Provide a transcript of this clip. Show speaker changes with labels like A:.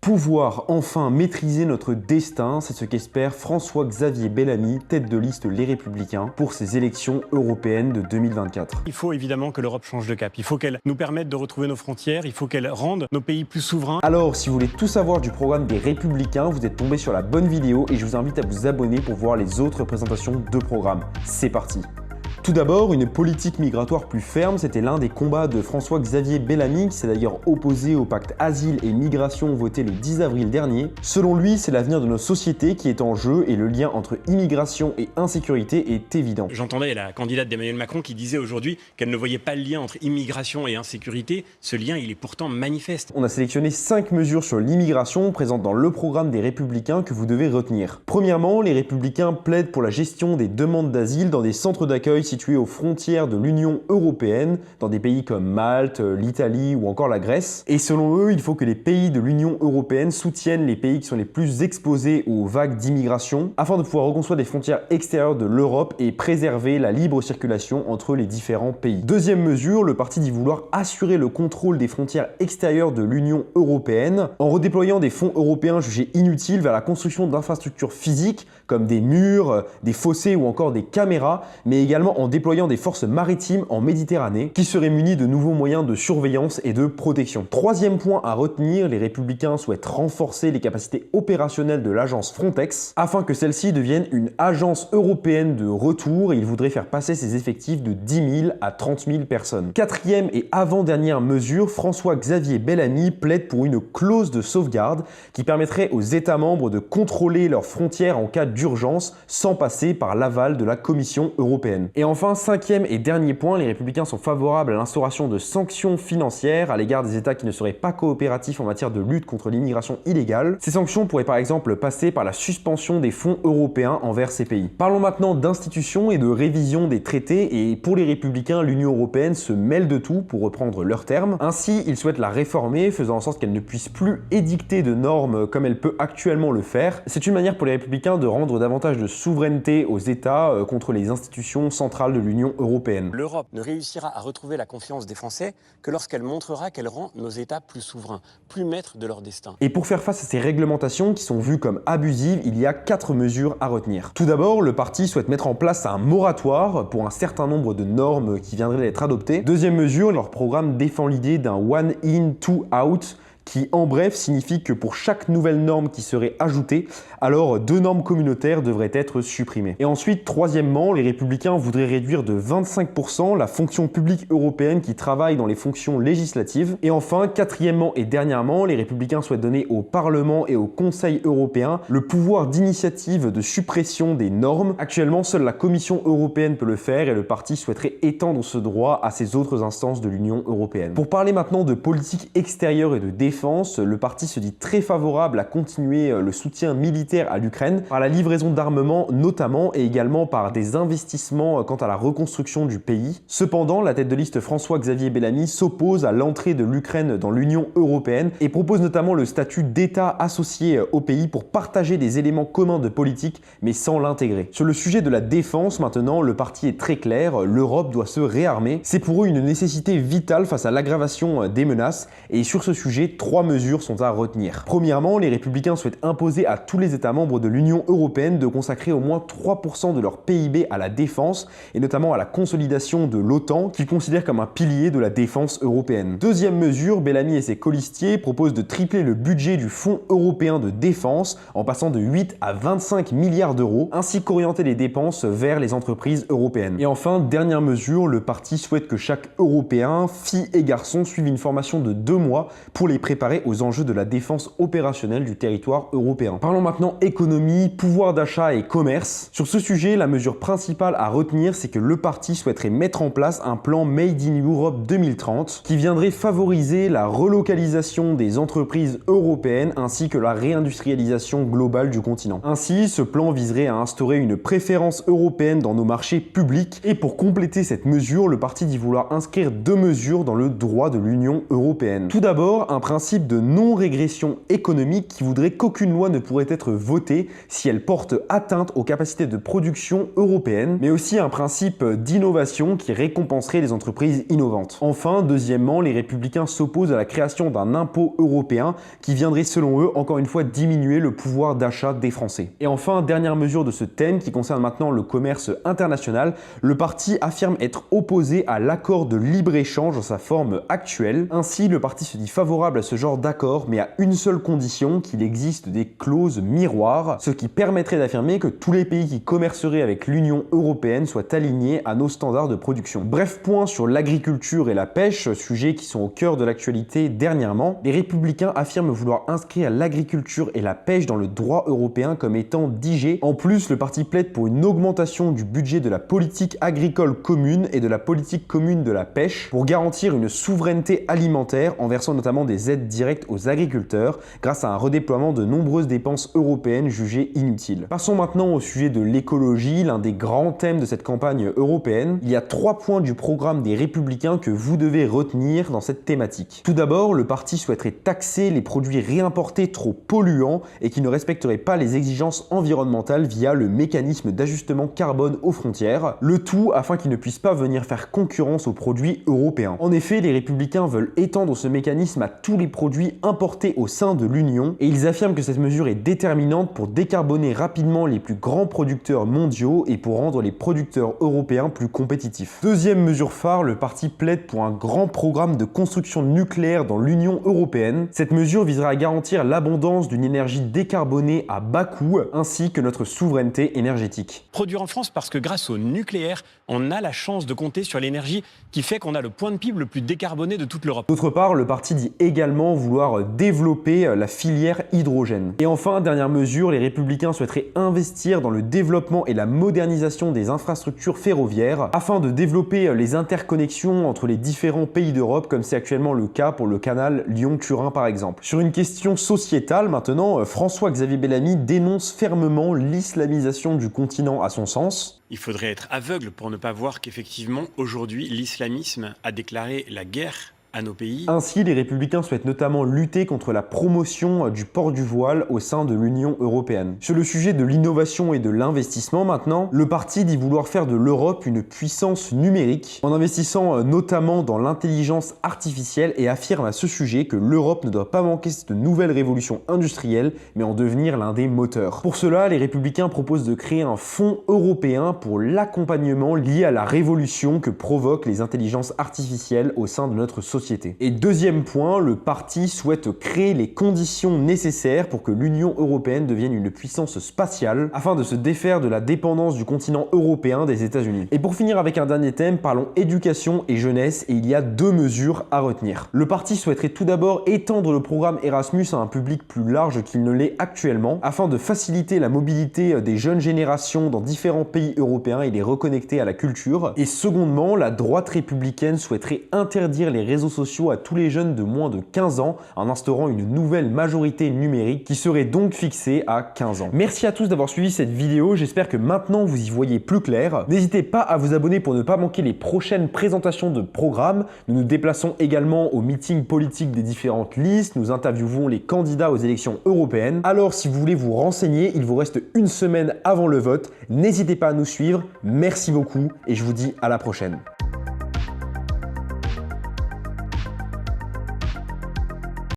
A: Pouvoir enfin maîtriser notre destin, c'est ce qu'espère François-Xavier Bellamy, tête de liste Les Républicains, pour ces élections européennes de 2024.
B: Il faut évidemment que l'Europe change de cap. Il faut qu'elle nous permette de retrouver nos frontières. Il faut qu'elle rende nos pays plus souverains.
A: Alors, si vous voulez tout savoir du programme des Républicains, vous êtes tombé sur la bonne vidéo et je vous invite à vous abonner pour voir les autres présentations de programmes. C'est parti! Tout d'abord, une politique migratoire plus ferme, c'était l'un des combats de François-Xavier Bellamy, qui s'est d'ailleurs opposé au pacte Asile et Migration voté le 10 avril dernier. Selon lui, c'est l'avenir de nos sociétés qui est en jeu et le lien entre immigration et insécurité est évident.
B: J'entendais la candidate d'Emmanuel Macron qui disait aujourd'hui qu'elle ne voyait pas le lien entre immigration et insécurité. Ce lien, il est pourtant manifeste.
A: On a sélectionné 5 mesures sur l'immigration présentes dans le programme des Républicains que vous devez retenir. Premièrement, les Républicains plaident pour la gestion des demandes d'asile dans des centres d'accueil situés aux frontières de l'Union européenne, dans des pays comme Malte, l'Italie ou encore la Grèce. Et selon eux, il faut que les pays de l'Union européenne soutiennent les pays qui sont les plus exposés aux vagues d'immigration, afin de pouvoir reconstruire des frontières extérieures de l'Europe et préserver la libre circulation entre les différents pays. Deuxième mesure, le parti dit vouloir assurer le contrôle des frontières extérieures de l'Union européenne, en redéployant des fonds européens jugés inutiles vers la construction d'infrastructures physiques, comme des murs, des fossés ou encore des caméras, mais également en déployant des forces maritimes en Méditerranée qui seraient munies de nouveaux moyens de surveillance et de protection. Troisième point à retenir, les Républicains souhaitent renforcer les capacités opérationnelles de l'agence Frontex afin que celle-ci devienne une agence européenne de retour et ils voudraient faire passer ses effectifs de 10 000 à 30 000 personnes. Quatrième et avant-dernière mesure, François-Xavier Bellamy plaide pour une clause de sauvegarde qui permettrait aux États membres de contrôler leurs frontières en cas d'urgence sans passer par l'aval de la Commission européenne. Et enfin, cinquième et dernier point, les Républicains sont favorables à l'instauration de sanctions financières à l'égard des États qui ne seraient pas coopératifs en matière de lutte contre l'immigration illégale. Ces sanctions pourraient par exemple passer par la suspension des fonds européens envers ces pays. Parlons maintenant d'institutions et de révision des traités, et pour les Républicains, l'Union européenne se mêle de tout, pour reprendre leurs termes. Ainsi, ils souhaitent la réformer, faisant en sorte qu'elle ne puisse plus édicter de normes comme elle peut actuellement le faire. C'est une manière pour les Républicains de rendre davantage de souveraineté aux États contre les institutions centrales de l'Union européenne.
B: L'Europe ne réussira à retrouver la confiance des Français que lorsqu'elle montrera qu'elle rend nos États plus souverains, plus maîtres de leur destin.
A: Et pour faire face à ces réglementations qui sont vues comme abusives, il y a 4 mesures à retenir. Tout d'abord, le parti souhaite mettre en place un moratoire pour un certain nombre de normes qui viendraient d'être adoptées. Deuxième mesure, leur programme défend l'idée d'un one in, two out, qui en bref signifie que pour chaque nouvelle norme qui serait ajoutée, alors 2 normes communautaires devraient être supprimées. Et ensuite, troisièmement, les Républicains voudraient réduire de 25% la fonction publique européenne qui travaille dans les fonctions législatives. Et enfin, quatrièmement et dernièrement, les Républicains souhaitent donner au Parlement et au Conseil européen le pouvoir d'initiative de suppression des normes. Actuellement, seule la Commission européenne peut le faire et le parti souhaiterait étendre ce droit à ces autres instances de l'Union européenne. Pour parler maintenant de politique extérieure et de défense, le parti se dit très favorable à continuer le soutien militaire à l'Ukraine par la livraison d'armements notamment et également par des investissements quant à la reconstruction du pays. Cependant, la tête de liste François-Xavier Bellamy s'oppose à l'entrée de l'Ukraine dans l'Union européenne et propose notamment le statut d'État associé au pays pour partager des éléments communs de politique mais sans l'intégrer. Sur le sujet de la défense maintenant, le parti est très clair, l'Europe doit se réarmer. C'est pour eux une nécessité vitale face à l'aggravation des menaces et sur ce sujet, 3 mesures sont à retenir. Premièrement, les Républicains souhaitent imposer à tous les États membres de l'Union européenne de consacrer au moins 3% de leur PIB à la défense et notamment à la consolidation de l'OTAN qu'ils considèrent comme un pilier de la défense européenne. Deuxième mesure, Bellamy et ses colistiers proposent de tripler le budget du Fonds européen de défense en passant de 8 à 25 milliards d'euros, ainsi qu'orienter les dépenses vers les entreprises européennes. Et enfin, dernière mesure, le parti souhaite que chaque Européen, fille et garçon, suive une formation de 2 mois pour les préparer aux enjeux de la défense opérationnelle du territoire européen. Parlons maintenant économie, pouvoir d'achat et commerce. Sur ce sujet, la mesure principale à retenir, c'est que le parti souhaiterait mettre en place un plan Made in Europe 2030 qui viendrait favoriser la relocalisation des entreprises européennes ainsi que la réindustrialisation globale du continent. Ainsi, ce plan viserait à instaurer une préférence européenne dans nos marchés publics et pour compléter cette mesure, le parti dit vouloir inscrire 2 mesures dans le droit de l'Union européenne. Tout d'abord, un principe principe de non-régression économique qui voudrait qu'aucune loi ne pourrait être votée si elle porte atteinte aux capacités de production européennes, mais aussi un principe d'innovation qui récompenserait les entreprises innovantes. Enfin, deuxièmement, les républicains s'opposent à la création d'un impôt européen qui viendrait selon eux, encore une fois, diminuer le pouvoir d'achat des Français. Et enfin, dernière mesure de ce thème qui concerne maintenant le commerce international, le parti affirme être opposé à l'accord de libre-échange dans sa forme actuelle. Ainsi, le parti se dit favorable à ce genre d'accord, mais à une seule condition, qu'il existe des clauses miroirs, ce qui permettrait d'affirmer que tous les pays qui commerceraient avec l'Union européenne soient alignés à nos standards de production. Bref point sur l'agriculture et la pêche, sujets qui sont au cœur de l'actualité dernièrement. Les républicains affirment vouloir inscrire l'agriculture et la pêche dans le droit européen comme étant digé. En plus, le parti plaide pour une augmentation du budget de la politique agricole commune et de la politique commune de la pêche pour garantir une souveraineté alimentaire en versant notamment des aides directes aux agriculteurs grâce à un redéploiement de nombreuses dépenses européennes jugées inutiles. Passons maintenant au sujet de l'écologie, l'un des grands thèmes de cette campagne européenne. Il y a 3 points du programme des Républicains que vous devez retenir dans cette thématique. Tout d'abord, le parti souhaiterait taxer les produits réimportés trop polluants et qui ne respecteraient pas les exigences environnementales via le mécanisme d'ajustement carbone aux frontières, le tout afin qu'ils ne puissent pas venir faire concurrence aux produits européens. En effet, les Républicains veulent étendre ce mécanisme à tous les produits importés au sein de l'Union et ils affirment que cette mesure est déterminante pour décarboner rapidement les plus grands producteurs mondiaux et pour rendre les producteurs européens plus compétitifs. Deuxième mesure phare, le parti plaide pour un grand programme de construction nucléaire dans l'Union européenne. Cette mesure visera à garantir l'abondance d'une énergie décarbonée à bas coût ainsi que notre souveraineté énergétique.
B: Produire en France parce que grâce au nucléaire, on a la chance de compter sur l'énergie qui fait qu'on a le point de PIB le plus décarboné de toute l'Europe.
A: D'autre part, le parti dit également vouloir développer la filière hydrogène. Et enfin, dernière mesure, les Républicains souhaiteraient investir dans le développement et la modernisation des infrastructures ferroviaires afin de développer les interconnexions entre les différents pays d'Europe comme c'est actuellement le cas pour le canal Lyon-Turin par exemple. Sur une question sociétale maintenant, François-Xavier Bellamy dénonce fermement l'islamisation du continent à son sens.
B: Il faudrait être aveugle pour ne pas voir qu'effectivement, aujourd'hui, l'islamisme a déclaré la guerre à nos pays.
A: Ainsi, les Républicains souhaitent notamment lutter contre la promotion du port du voile au sein de l'Union européenne. Sur le sujet de l'innovation et de l'investissement maintenant, le parti dit vouloir faire de l'Europe une puissance numérique en investissant notamment dans l'intelligence artificielle et affirme à ce sujet que l'Europe ne doit pas manquer cette nouvelle révolution industrielle mais en devenir l'un des moteurs. Pour cela, les Républicains proposent de créer un fonds européen pour l'accompagnement lié à la révolution que provoquent les intelligences artificielles au sein de notre société. Et deuxième point, le parti souhaite créer les conditions nécessaires pour que l'Union européenne devienne une puissance spatiale afin de se défaire de la dépendance du continent européen des États-Unis. Et pour finir avec un dernier thème, parlons éducation et jeunesse et il y a 2 mesures à retenir. Le parti souhaiterait tout d'abord étendre le programme Erasmus à un public plus large qu'il ne l'est actuellement afin de faciliter la mobilité des jeunes générations dans différents pays européens et les reconnecter à la culture. Et secondement, la droite républicaine souhaiterait interdire les réseaux sociaux à tous les jeunes de moins de 15 ans en instaurant une nouvelle majorité numérique qui serait donc fixée à 15 ans. Merci à tous d'avoir suivi cette vidéo, j'espère que maintenant vous y voyez plus clair. N'hésitez pas à vous abonner pour ne pas manquer les prochaines présentations de programmes. Nous nous déplaçons également aux meetings politiques des différentes listes, nous interviewons les candidats aux élections européennes. Alors si vous voulez vous renseigner, il vous reste une semaine avant le vote, n'hésitez pas à nous suivre. Merci beaucoup et je vous dis à la prochaine.